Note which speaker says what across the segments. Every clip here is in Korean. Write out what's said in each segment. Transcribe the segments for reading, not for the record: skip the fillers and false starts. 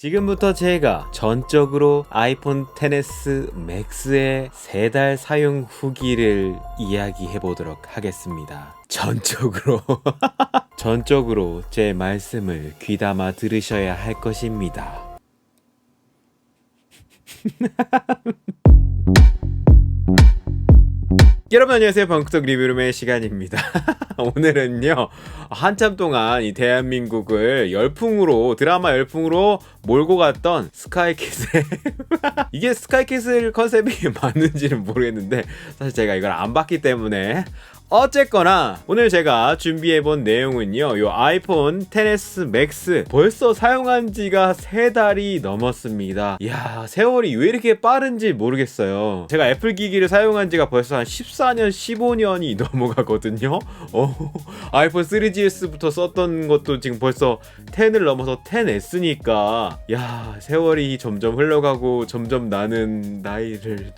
Speaker 1: 지금부터 제가 전적으로 아이폰 XS 맥스의 3달 사용 후기를 이야기해 보도록 하겠습니다. 전적으로 제 말씀을 귀담아 들으셔야 할 것입니다. 여러분 안녕하세요. 방구석 리뷰룸의 시간입니다. 오늘은요, 한참 동안 이 대한민국을 드라마 열풍으로 몰고 갔던 스카이캐슬 이게 스카이캐슬 컨셉이 맞는지는 모르겠는데 사실 제가 이걸 안 봤기 때문에 어쨌거나 오늘 제가 준비해본 내용은요, 요 아이폰 XS 맥스 벌써 사용한 지가 3달이 넘었습니다. 이야, 세월이 왜 이렇게 빠른지 모르겠어요. 제가 애플 기기를 사용한 지가 벌써 한 14년 15년이 넘어가거든요. 아이폰 3GS부터 썼던 것도 지금 벌써 10을 넘어서 10S니까 야, 세월이 점점 흘러가고 점점 나는 나이를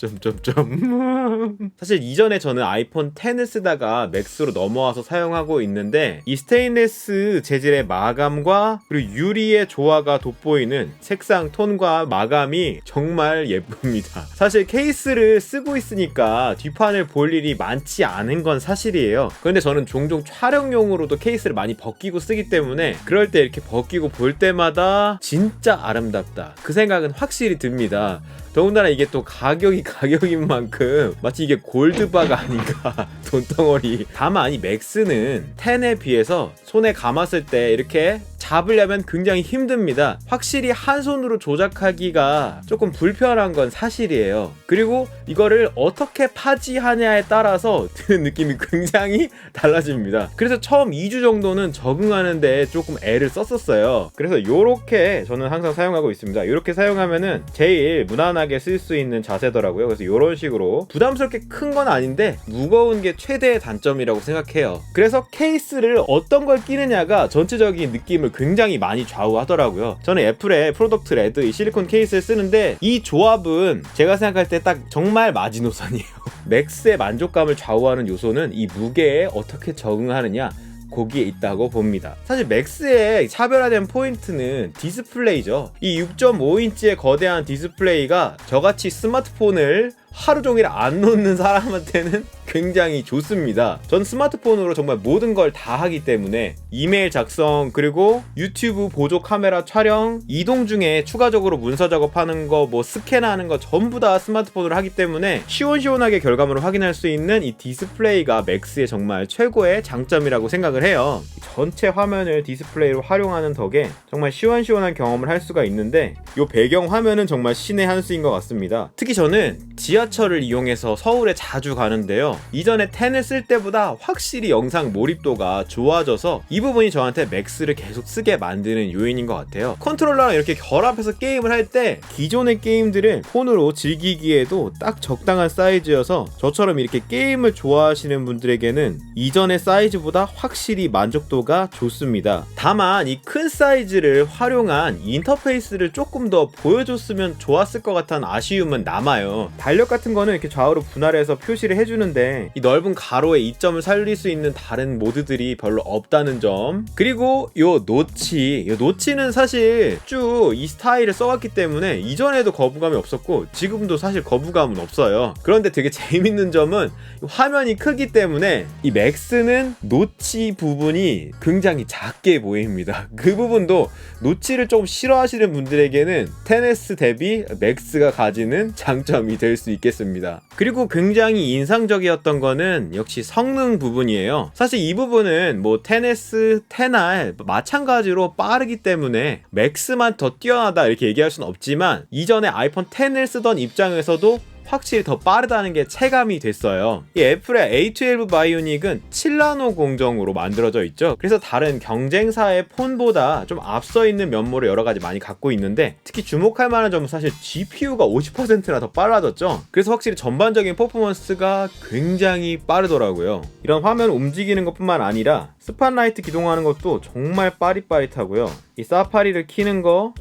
Speaker 1: 사실 이전에 저는 아이폰 X을 쓰다가 맥스로 넘어와서 사용하고 있는데, 이 스테인리스 재질의 마감과 그리고 유리의 조화가 돋보이는 색상 톤과 마감이 정말 예쁩니다. 사실 케이스를 쓰고 있으니까 뒷판을 볼 일이 많지 않은 건 사실이에요. 그런데 저는 종종 촬영용으로도 케이스를 많이 벗기고 쓰기 때문에 그럴 때 이렇게 벗기고 볼 때마다 진짜 아름답다, 그 생각은 확실히 듭니다. 더군다나 이게 또 가격인 만큼 마치 이게 골드바가 아닌가 돈덩어리. 다만 이 맥스는 10에 비해서 손에 감았을 때 이렇게 잡으려면 굉장히 힘듭니다. 확실히 한 손으로 조작하기가 조금 불편한 건 사실이에요. 그리고 이거를 어떻게 파지하냐에 따라서 드는 느낌이 굉장히 달라집니다. 그래서 처음 2주 정도는 적응하는데 조금 애를 썼었어요. 그래서 요렇게 저는 항상 사용하고 있습니다. 요렇게 사용하면은 제일 무난하게 쓸 수 있는 자세더라고요. 그래서 요런 식으로 부담스럽게 큰 건 아닌데 무거운 게 최대의 단점이라고 생각해요. 그래서 케이스를 어떤 걸 끼느냐가 전체적인 느낌을 굉장히 많이 좌우하더라고요. 저는 애플의 프로덕트 레드 이 실리콘 케이스를 쓰는데 이 조합은 제가 생각할 때 딱 정말 마지노선이에요. 맥스의 만족감을 좌우하는 요소는 이 무게에 어떻게 적응하느냐, 거기에 있다고 봅니다. 사실 맥스의 차별화된 포인트는 디스플레이죠. 이 6.5인치의 거대한 디스플레이가 저같이 스마트폰을 하루 종일 안 놓는 사람한테는 굉장히 좋습니다. 전 스마트폰으로 정말 모든 걸 다 하기 때문에 이메일 작성, 그리고 유튜브 보조 카메라 촬영, 이동 중에 추가적으로 문서 작업하는 거, 스캔하는 거 전부 다 스마트폰으로 하기 때문에 시원시원하게 결과물을 확인할 수 있는 이 디스플레이가 맥스의 정말 최고의 장점이라고 생각을 해요. 전체 화면을 디스플레이로 활용하는 덕에 정말 시원시원한 경험을 할 수가 있는데, 이 배경 화면은 정말 신의 한 수인 것 같습니다. 특히 저는 지하철을 이용해서 서울에 자주 가는데요, 이전에 10을 쓸 때보다 확실히 영상 몰입도가 좋아져서 이 부분이 저한테 맥스를 계속 쓰게 만드는 요인인 것 같아요. 컨트롤러랑 이렇게 결합해서 게임을 할 때 기존의 게임들을 폰으로 즐기기에도 딱 적당한 사이즈여서 저처럼 이렇게 게임을 좋아하시는 분들에게는 이전의 사이즈보다 확실히 만족도가 좋습니다. 다만 이 큰 사이즈를 활용한 인터페이스를 조금 더 보여줬으면 좋았을 것 같다는 아쉬움은 남아요. 달력 같은 거는 이렇게 좌우로 분할해서 표시를 해주는데 이 넓은 가로의 이점을 살릴 수 있는 다른 모드들이 별로 없다는 점, 그리고 요 노치는 사실 쭉 이 스타일을 써왔기 때문에 이전에도 거부감이 없었고 지금도 사실 거부감은 없어요. 그런데 되게 재밌는 점은 화면이 크기 때문에 이 맥스는 노치 부분이 굉장히 작게 보입니다. 그 부분도 노치를 조금 싫어하시는 분들에게는 XS 대비 맥스가 가지는 장점이 될 수 있겠습니다. 그리고 굉장히 인상적이었던 거는 역시 성능 부분이에요. 사실 이 부분은 XS, XR 마찬가지로 빠르기 때문에 맥스만 더 뛰어나다 이렇게 얘기할 수는 없지만 이전에 아이폰 X을 쓰던 입장에서도 확실히 더 빠르다는 게 체감이 됐어요. 이 애플의 A12 바이오닉은 7나노 공정으로 만들어져 있죠. 그래서 다른 경쟁사의 폰보다 좀 앞서 있는 면모를 여러 가지 많이 갖고 있는데, 특히 주목할 만한 점은 사실 GPU가 50%나 더 빨라졌죠. 그래서 확실히 전반적인 퍼포먼스가 굉장히 빠르더라고요. 이런 화면 움직이는 것뿐만 아니라 스팟라이트 기동하는 것도 정말 빠릿빠릿하고요. 이 사파리를 키는 거,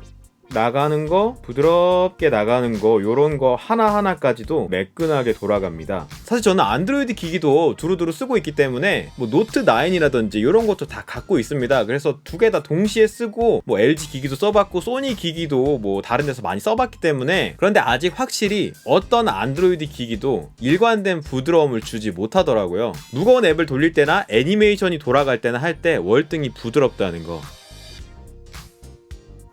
Speaker 1: 나가는 거, 부드럽게 나가는 거, 요런 거 하나하나까지도 매끈하게 돌아갑니다. 사실 저는 안드로이드 기기도 두루두루 쓰고 있기 때문에 뭐 노트 9이라든지 이런 것도 다 갖고 있습니다. 그래서 두 개 다 동시에 쓰고 뭐 LG 기기도 써봤고 소니 기기도 뭐 다른 데서 많이 써봤기 때문에, 그런데 아직 확실히 어떤 안드로이드 기기도 일관된 부드러움을 주지 못하더라고요. 무거운 앱을 돌릴 때나 애니메이션이 돌아갈 때나 할 때 월등히 부드럽다는 거.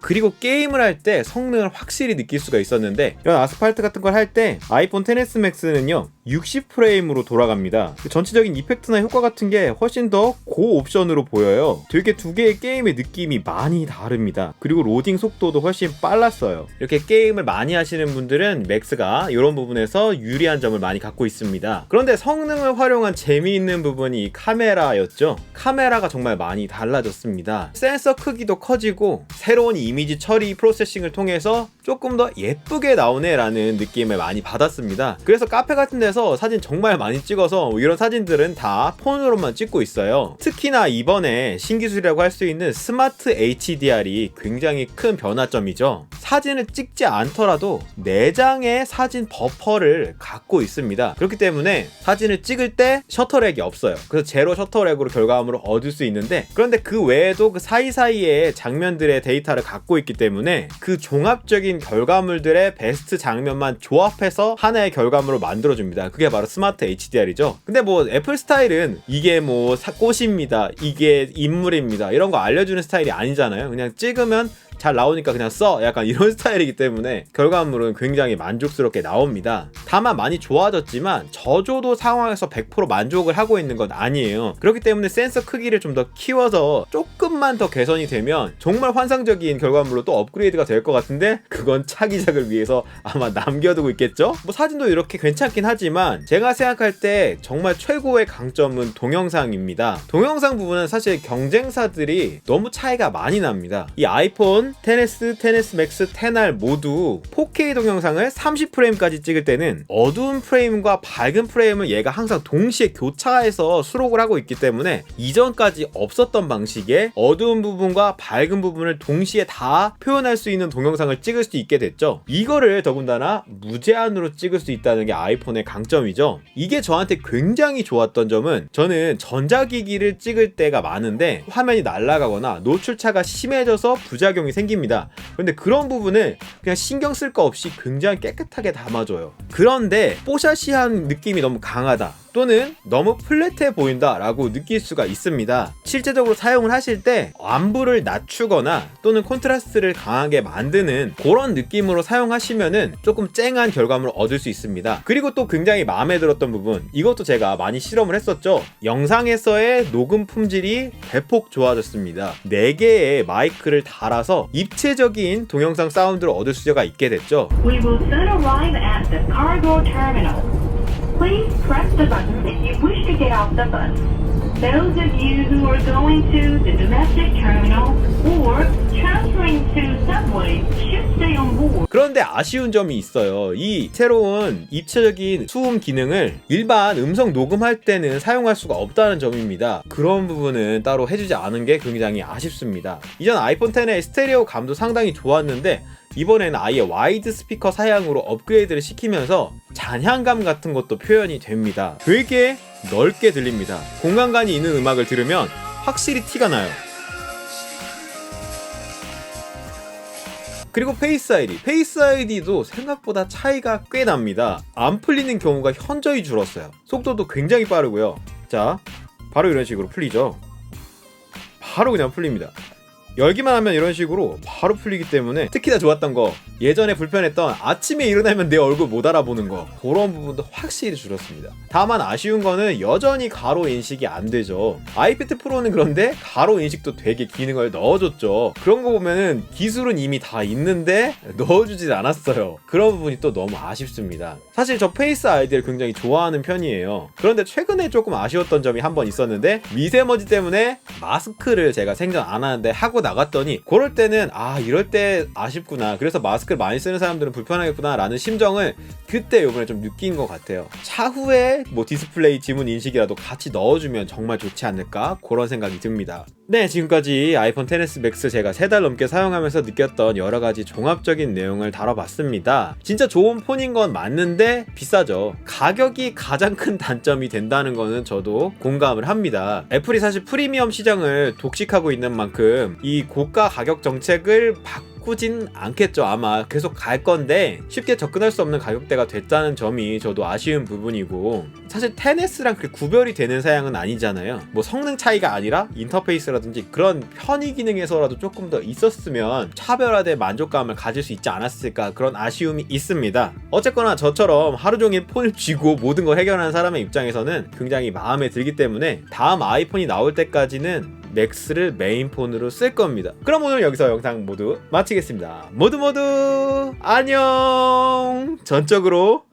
Speaker 1: 그리고 게임을 할 때 성능을 확실히 느낄 수가 있었는데, 이런 아스팔트 같은 걸 할 때 아이폰 XS Max는요 60프레임으로 돌아갑니다. 전체적인 이펙트나 효과 같은 게 훨씬 더 고옵션으로 보여요. 되게 두 개의 게임의 느낌이 많이 다릅니다. 그리고 로딩 속도도 훨씬 빨랐어요. 이렇게 게임을 많이 하시는 분들은 맥스가 이런 부분에서 유리한 점을 많이 갖고 있습니다. 그런데 성능을 활용한 재미있는 부분이 카메라였죠. 카메라가 정말 많이 달라졌습니다. 센서 크기도 커지고 새로운 이미지 처리 프로세싱을 통해서 조금 더 예쁘게 나오네 라는 느낌을 많이 받았습니다. 그래서 카페 같은 데서 사진 정말 많이 찍어서 이런 사진들은 다 폰으로만 찍고 있어요. 특히나 이번에 신기술이라고 할 수 있는 스마트 HDR이 굉장히 큰 변화점이죠. 사진을 찍지 않더라도 내장의 사진 버퍼를 갖고 있습니다. 그렇기 때문에 사진을 찍을 때 셔터렉이 없어요. 그래서 제로 셔터렉으로 결과물을 얻을 수 있는데, 그런데 그 외에도 그 사이사이에 장면들의 데이터를 갖고 있기 때문에 그 종합적인 결과물들의 베스트 장면만 조합해서 하나의 결과물을 만들어줍니다. 그게 바로 스마트 HDR이죠. 근데 뭐 애플 스타일은 이게 뭐 꽃입니다, 이게 인물입니다, 이런 거 알려주는 스타일이 아니잖아요. 그냥 찍으면 잘 나오니까 그냥 써, 약간 이런 스타일이기 때문에 결과물은 굉장히 만족스럽게 나옵니다. 다만 많이 좋아졌지만 저조도 상황에서 100% 만족을 하고 있는 건 아니에요. 그렇기 때문에 센서 크기를 좀 더 키워서 조금만 더 개선이 되면 정말 환상적인 결과물로 또 업그레이드가 될 것 같은데, 그건 차기작을 위해서 아마 남겨두고 있겠죠? 뭐 사진도 이렇게 괜찮긴 하지만 제가 생각할 때 정말 최고의 강점은 동영상입니다. 동영상 부분은 사실 경쟁사들이 너무 차이가 많이 납니다. 이 아이폰 XS, XS Max, XR 모두 4K 동영상을 30프레임까지 찍을 때는 어두운 프레임과 밝은 프레임을 얘가 항상 동시에 교차해서 수록을 하고 있기 때문에 이전까지 없었던 방식의 어두운 부분과 밝은 부분을 동시에 다 표현할 수 있는 동영상을 찍을 수 있게 됐죠. 이거를 더군다나 무제한으로 찍을 수 있다는 게 아이폰의 강점이죠. 이게 저한테 굉장히 좋았던 점은, 저는 전자기기를 찍을 때가 많은데 화면이 날아가거나 노출차가 심해져서 부작용이 생깁니다. 그런데 그런 부분을 그냥 신경 쓸 거 없이 굉장히 깨끗하게 담아줘요. 그런데 뽀샤시한 느낌이 너무 강하다, 또는 너무 플랫해 보인다 라고 느낄 수가 있습니다. 실제적으로 사용을 하실 때 암브를 낮추거나 또는 콘트라스트를 강하게 만드는 그런 느낌으로 사용하시면은 조금 쨍한 결과물을 얻을 수 있습니다. 그리고 또 굉장히 마음에 들었던 부분, 이것도 제가 많이 실험을 했었죠. 영상에서의 녹음 품질이 대폭 좋아졌습니다. 4개의 마이크를 달아서 입체적인 동영상 사운드를 얻을 수가 있게 됐죠.
Speaker 2: We will soon arrive at the cargo terminal. Please press the button if you wish to get off the bus. Those of you who are going to the domestic terminal or transferring to subway should stay on board.
Speaker 1: 그런데 아쉬운 점이 있어요. 이 새로운 입체적인 수음 기능을 일반 음성 녹음할 때는 사용할 수가 없다는 점입니다. 그런 부분은 따로 해주지 않은 게 굉장히 아쉽습니다. 이전 아이폰 X의 스테레오 감도 상당히 좋았는데 이번에는 아예 와이드 스피커 사양으로 업그레이드를 시키면서 잔향감 같은 것도 표현이 됩니다. 되게 넓게 들립니다. 공간감이 있는 음악을 들으면 확실히 티가 나요. 그리고 페이스 아이디도 생각보다 차이가 꽤 납니다. 안 풀리는 경우가 현저히 줄었어요. 속도도 굉장히 빠르고요. 자, 바로 이런 식으로 풀리죠. 바로 그냥 풀립니다. 열기만 하면 이런 식으로 바로 풀리기 때문에, 특히나 좋았던 거, 예전에 불편했던 아침에 일어나면 내 얼굴 못 알아보는 거, 그런 부분도 확실히 줄었습니다. 다만 아쉬운 거는 여전히 가로 인식이 안 되죠. 아이패드 프로는 그런데 가로 인식도 되게 기능을 넣어줬죠. 그런 거 보면은 기술은 이미 다 있는데 넣어주질 않았어요. 그런 부분이 또 너무 아쉽습니다. 사실 저 페이스 아이디를 굉장히 좋아하는 편이에요. 그런데 최근에 조금 아쉬웠던 점이 한 번 있었는데, 미세먼지 때문에 마스크를 제가 생각 안 하는데 하고 나갔더니, 그럴 때는 이럴 때 아쉽구나, 그래서 마스크 마스크를 많이 쓰는 사람들은 불편하겠구나라는 심정을 그때 요번에 좀 느낀 것 같아요. 차후에 뭐 디스플레이 지문 인식이라도 같이 넣어주면 정말 좋지 않을까 그런 생각이 듭니다. 네, 지금까지 아이폰 XS 맥스 제가 3달 넘게 사용하면서 느꼈던 여러가지 종합적인 내용을 다뤄봤습니다. 진짜 좋은 폰인 건 맞는데 비싸죠. 가격이 가장 큰 단점이 된다는 거는 저도 공감을 합니다. 애플이 사실 프리미엄 시장을 독식하고 있는 만큼 이 고가 가격 정책을 바꾸진 않겠죠. 아마 계속 갈 건데 쉽게 접근할 수 없는 가격대가 됐다는 점이 저도 아쉬운 부분이고, 사실 10S랑 그 구별이 되는 사양은 아니잖아요. 뭐 성능 차이가 아니라 인터페이스라든지 그런 편의 기능에서라도 조금 더 있었으면 차별화된 만족감을 가질 수 있지 않았을까, 그런 아쉬움이 있습니다. 어쨌거나 저처럼 하루 종일 폰을 쥐고 모든 걸 해결하는 사람의 입장에서는 굉장히 마음에 들기 때문에 다음 아이폰이 나올 때까지는 맥스를 메인폰으로 쓸 겁니다. 그럼 오늘 여기서 영상 모두 마치겠습니다. 모두 안녕. 전적으로